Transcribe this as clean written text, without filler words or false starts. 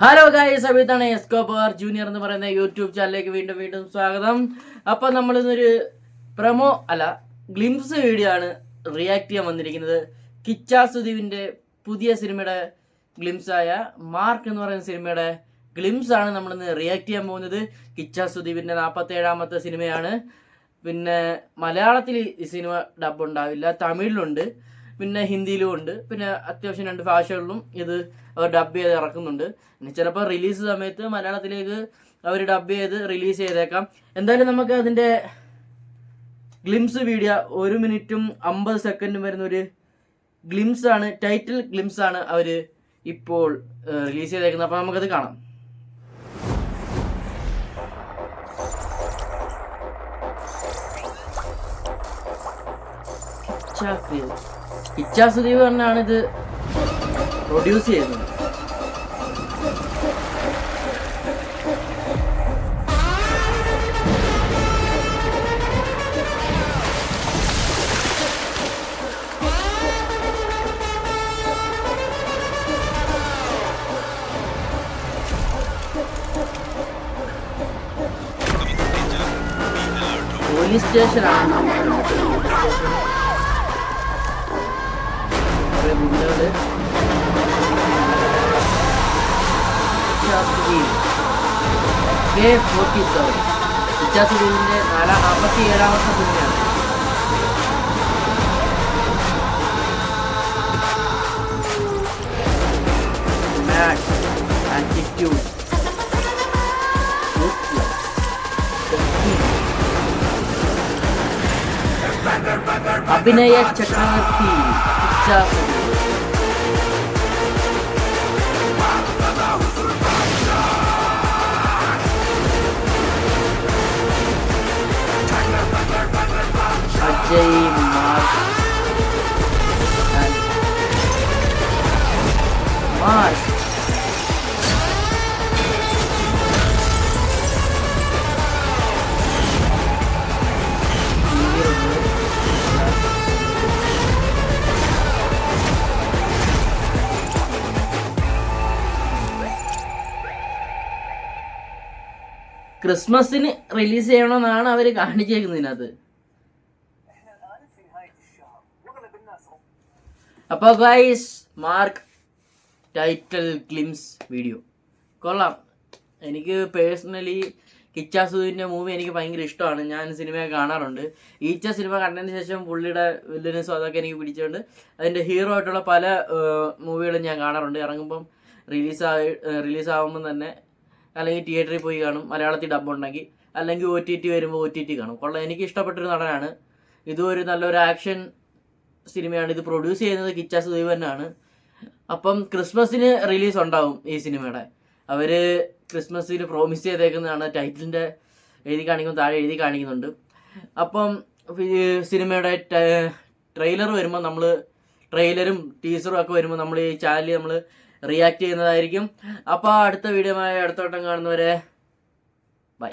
Hello guys, അഭിത്താണ് എസ്കോബർ junior എന്ന് പറയുന്ന YouTube ചാനലിലേക്ക് വീണ്ടും സ്വാഗതം. അപ്പോൾ നമ്മളിന്നൊരു ഗ്ലിംസ് വീഡിയോ ആണ് റിയാക്ട് ചെയ്യാൻ വന്നിരിക്കുന്നത്. കിച്ചാ സുദീപിൻ്റെ പുതിയ സിനിമയുടെ ഗ്ലിംസായ മാർക്ക് എന്ന് പറയുന്ന സിനിമയുടെ ഗ്ലിംസ് ആണ് നമ്മളിന്ന് റിയാക്ട് ചെയ്യാൻ പോകുന്നത്. കിച്ചാ സുദീപിൻ്റെ 47ാമത്തെ സിനിമയാണ്. പിന്നെ മലയാളത്തിൽ ഈ സിനിമ ഡബ് ഉണ്ടാവില്ല, തമിഴിലുണ്ട്, പിന്നെ ഹിന്ദിയിലും ഉണ്ട്, പിന്നെ അത്യാവശ്യം 2 ഭാഷകളിലും ഇത് അവർ ഡബ് ചെയ്ത് ഇറക്കുന്നുണ്ട്. ഇനി ചിലപ്പോൾ റിലീസ് സമയത്ത് മലയാളത്തിലേക്ക് അവർ ഡബ് ചെയ്ത് റിലീസ് ചെയ്തേക്കാം. എന്തായാലും നമുക്ക് അതിൻ്റെ ഗ്ലിംസ് വീഡിയോ 1 മിനിറ്റും 50 സെക്കൻഡും വരുന്ന ഒരു ഗ്ലിംസ് ആണ്, ടൈറ്റിൽ ഗ്ലിംസ് ആണ് അവർ ഇപ്പോൾ റിലീസ് ചെയ്തേക്കുന്നത്. അപ്പോൾ നമുക്കത് കാണാം. കിച്ചാ സുദീപ് തന്നെയാണ് ഇത് പ്രൊഡ്യൂസ് ചെയ്യുന്നത്. പോലീസ് സ്റ്റേഷനാണ്. കിച്ചാ സുദീപിന്റെ 47ാമത്തെ സിനിമയാണ്. ആറ്റിറ്റ്യൂഡ്, അഭിനയ ചക്രവർത്തി കിച്ചാ സുദീപ്. അജയ് മാർക്ക് ക്രിസ്മസിന് റിലീസ് ചെയ്യണമെന്നാണ് അവർ കാണിച്ചേക്കുന്നതിനകത്ത്. അപ്പോൾ guys, mark title glimpse video കൊള്ളാം. എനിക്ക് പേഴ്സണലി കിച്ചാ സുദീപിൻ്റെ മൂവി എനിക്ക് ഭയങ്കര ഇഷ്ടമാണ്. ഞാൻ സിനിമ കാണാറുണ്ട്. ഈച്ച സിനിമ കണ്ടതിന് ശേഷം പുള്ളിയുടെ വില്ലനസും അതൊക്കെ എനിക്ക് പിടിച്ചുകൊണ്ട് അതിൻ്റെ ഹീറോ ആയിട്ടുള്ള പല മൂവികളും ഞാൻ കാണാറുണ്ട്. ഇറങ്ങുമ്പം റിലീസാകുമ്പം തന്നെ അല്ലെങ്കിൽ തിയേറ്ററിൽ പോയി കാണും, മലയാളത്തിൽ ഡബ് ഉണ്ടെങ്കിൽ, അല്ലെങ്കിൽ OTT വരുമ്പോൾ OTT കാണും. കൊള്ളാം, എനിക്ക് ഇഷ്ടപ്പെട്ടൊരു നടനാണ്. ഇതും ഒരു നല്ലൊരു ആക്ഷൻ സിനിമയാണ്. ഇത് പ്രൊഡ്യൂസ് ചെയ്യുന്നത് കിച്ചാ സുദീപ് തന്നെയാണ്. അപ്പം ക്രിസ്മസിന് റിലീസ് ഉണ്ടാവും ഈ സിനിമയുടെ. അവർ ക്രിസ്മസിന് പ്രോമിസ് ചെയ്തേക്കുന്നതാണ്. ടൈറ്റിലിൻ്റെ താഴെ എഴുതി കാണിക്കുന്നുണ്ട്. അപ്പം ഈ സിനിമയുടെ ട്രെയിലർ വരുമ്പോൾ ട്രെയിലറും ടീസറും ഒക്കെ വരുമ്പോൾ നമ്മൾ ഈ ചാനലിൽ നമ്മൾ റിയാക്ട് ചെയ്യുന്നതായിരിക്കും. അപ്പോൾ അടുത്ത വീഡിയോ അടുത്ത വട്ടം കാണുന്നവരെ ബൈ.